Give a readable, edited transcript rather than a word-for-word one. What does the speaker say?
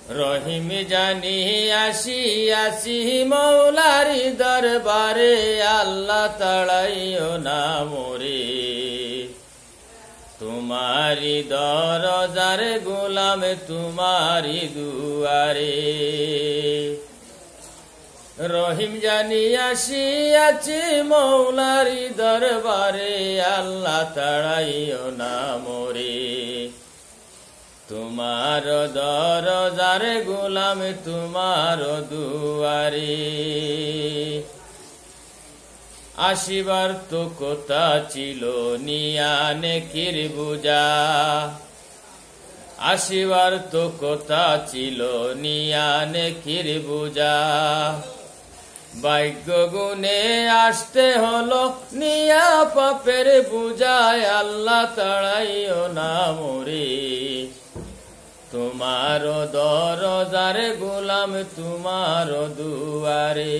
রহিম জানি আসিয়াছি মৌলারি দরবারে, আল্লাহ তাড়াইও না মোরে। তোমারি দরজার গোলাম তোমারি দুয়ারে। রহিম জানি আসিয়াছি মৌলারি দরবারে, আল্লাহ তাড়াইও না মোরে। তোমার দরজার গোলাম তোমার দুয়ারে। আসিবার তো কথা ছিল নিয়া নেকির বুঝা, আসিবার তো কথা ছিল নিয়া নেকির বুঝা। ভাগ্য গুণে আসতে হলো নিয়া পাপের বুঝায়, আল্লাহ তাড়াইও না মোরে। তোমার দরজার গোলাম তোমার দুয়ারে।